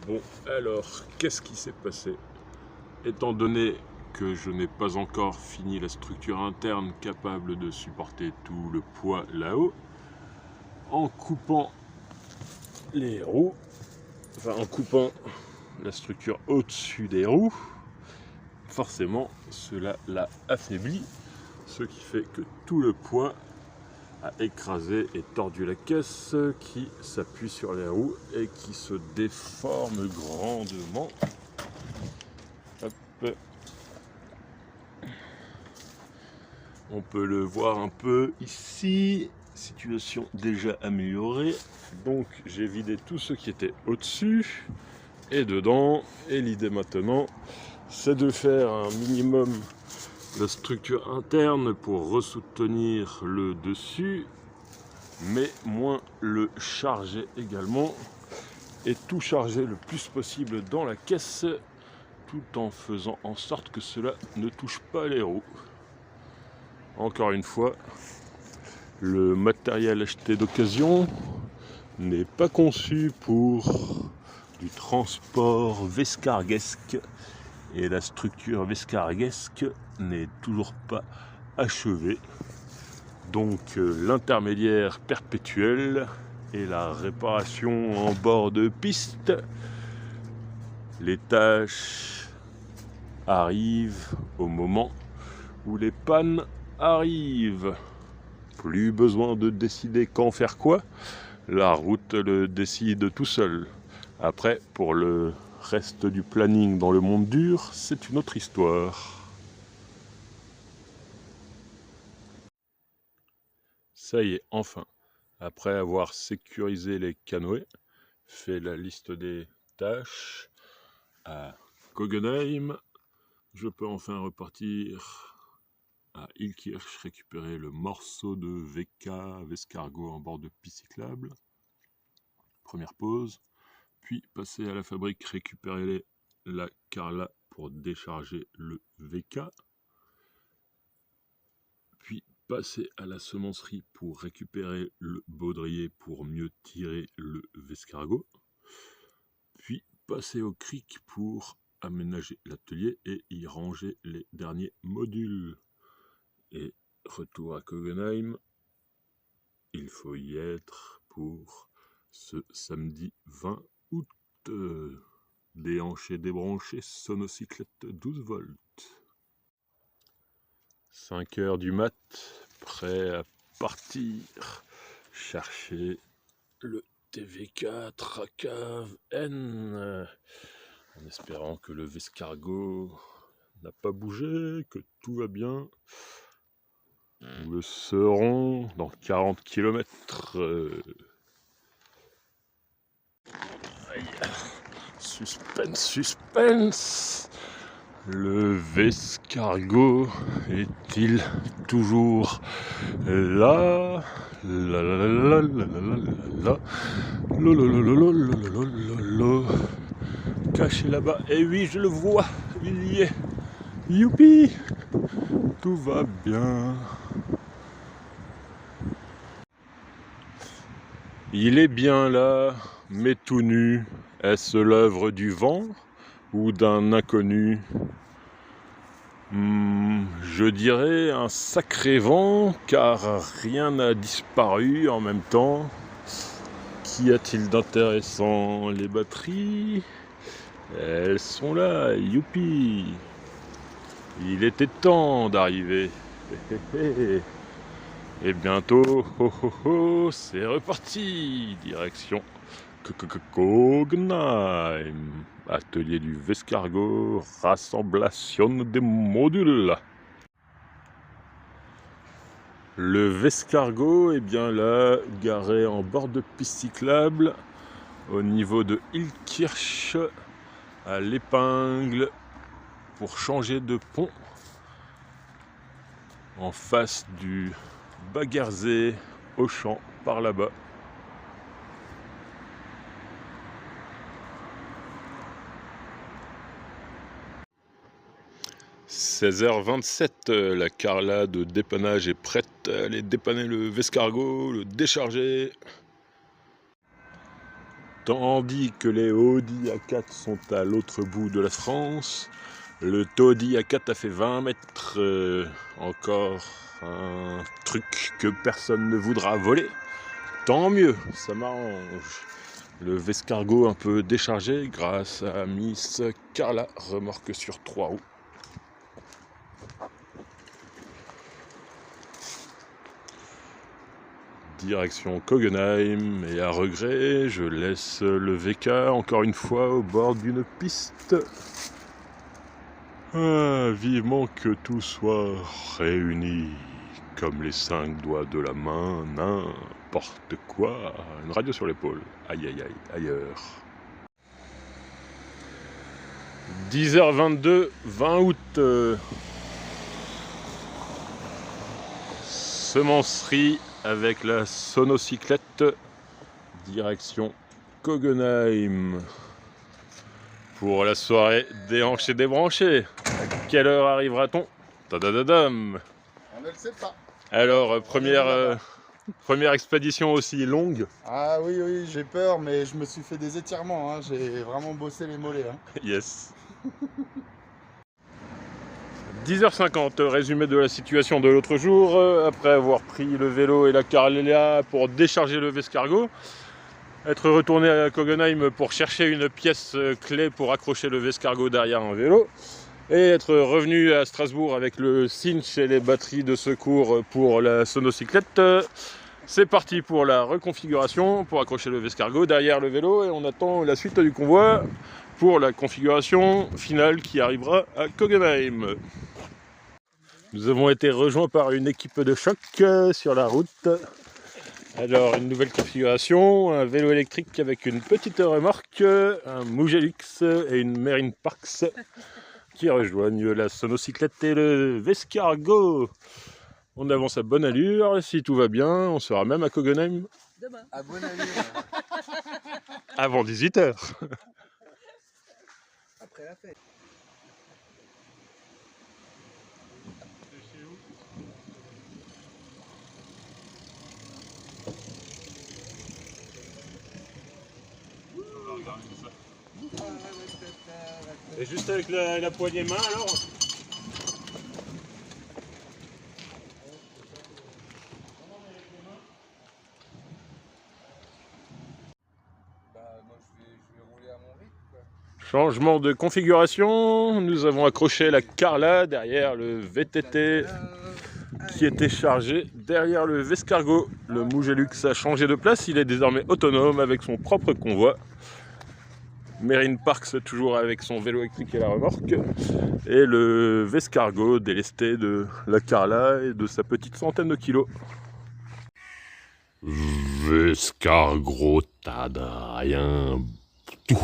Bon, alors, qu'est-ce qui s'est passé? Étant donné que je n'ai pas encore fini la structure interne capable de supporter tout le poids là-haut, en coupant les roues, enfin en coupant la structure au-dessus des roues, forcément cela l'a affaibli, ce qui fait que tout le poids a écrasé et tordu la caisse qui s'appuie sur les roues et qui se déforme grandement. Hop. On peut le voir un peu ici, situation déjà améliorée. Donc j'ai vidé tout ce qui était au-dessus et dedans, et l'idée maintenant c'est de faire un minimum de structure interne pour ressoutenir le dessus, mais moins le charger également, et tout charger le plus possible dans la caisse, tout en faisant en sorte que cela ne touche pas les roues. Encore une fois, le matériel acheté d'occasion n'est pas conçu pour du transport vescarguesque, et la structure vescarguesque n'est toujours pas achevée. Donc l'intermédiaire perpétuel et la réparation en bord de piste. Les tâches arrivent au moment où les pannes arrivent. Plus besoin de décider quand faire quoi, la route le décide tout seul. Après, pour le reste du planning dans le monde dur, c'est une autre histoire. Ça y est, enfin, après avoir sécurisé les canoës, fait la liste des tâches à Kogenheim, je peux enfin repartir à Illkirch récupérer le morceau de VK Vescargo en bord de piste cyclable. Première pause, puis passer à la fabrique récupérer la Carla pour décharger le VK, puis passer à la semencerie pour récupérer le baudrier pour mieux tirer le Vescargo, puis passer au cric pour aménager l'atelier et y ranger les derniers modules. Et retour à Kogenheim, il faut y être pour ce samedi 20 août. Déhanché, débranché, sonocyclette 12 volts. 5 heures du mat, prêt à partir chercher le TV4 à cave N, en espérant que le Vescargo n'a pas bougé, que tout va bien. Nous le serons dans 40 km. Suspense, suspense. Le Vescargo est-il toujours là? La la la la la la la la. Caché là-bas. Et oui, je le vois. Il y est. Youpi! Tout va bien. Il est bien là, mais tout nu. Est-ce l'œuvre du vent ou d'un inconnu? Je dirais un sacré vent, car rien n'a disparu en même temps. Qu'y a-t-il d'intéressant? Les batteries, elles sont là, youpi! Il était temps d'arriver. Et bientôt, c'est reparti, direction Kogenheim, atelier du Vescargo, rassemblation des modules. Le Vescargo est bien là, garé en bord de piste cyclable, au niveau de Illkirch, à l'épingle, pour changer de pont, en face du Baghersee au champ, par là-bas. 16h27, la Carla de dépannage est prête à aller dépanner le Vescargo, le décharger. Tandis que les Audi A4 sont à l'autre bout de la France, le Taudi A4 a fait 20 mètres. Encore un truc que personne ne voudra voler. Tant mieux, ça m'arrange. Le Vescargo un peu déchargé grâce à Miss Carla, remorque sur 3 roues. Direction Kogenheim, et à regret, je laisse le VK encore une fois au bord d'une piste. Vivement que tout soit réuni, comme les 5 doigts de la main, n'importe quoi. Une radio sur l'épaule, aïe aïe aïe, ailleurs. 10h22, 20 août. Semencerie avec la sonocyclette, direction Kogenheim. Pour la soirée déhanché débranché. À quelle heure arrivera-t-on? Tadadadam. On ne le sait pas. Alors, première expédition aussi longue. Ah oui, oui, j'ai peur, mais je me suis fait des étirements, hein. J'ai vraiment bossé les mollets. Hein. Yes. 10h50, résumé de la situation de l'autre jour. Après avoir pris le vélo et la Carla pour décharger le Vescargo, être retourné à Kogenheim pour chercher une pièce clé pour accrocher le Vescargo derrière un vélo, et être revenu à Strasbourg avec le cinch et les batteries de secours pour la sonocyclette. C'est parti pour la reconfiguration pour accrocher le Vescargo derrière le vélo, et on attend la suite du convoi pour la configuration finale qui arrivera à Kogenheim. Nous avons été rejoints par une équipe de choc sur la route. Alors, une nouvelle configuration, un vélo électrique avec une petite remorque, un Mugelux et une Marine Parks qui rejoignent la sonocyclette et le Vescargo. On avance à bonne allure, si tout va bien, on sera même à Kogenheim demain. À bonne allure. avant 18h. Après la fête. Et juste avec la poignée main alors? Moi je vais rouler à mon rythme, quoi. Changement de configuration, nous avons accroché la Carla derrière le VTT qui était chargé derrière le Vescargo. Le Mugelux a changé de place, il est désormais autonome avec son propre convoi. Marine Parks toujours avec son vélo électrique et la remorque. Et le Vescargo délesté de la Carla et de sa petite centaine de kilos. Vescargo, t'as rien tout.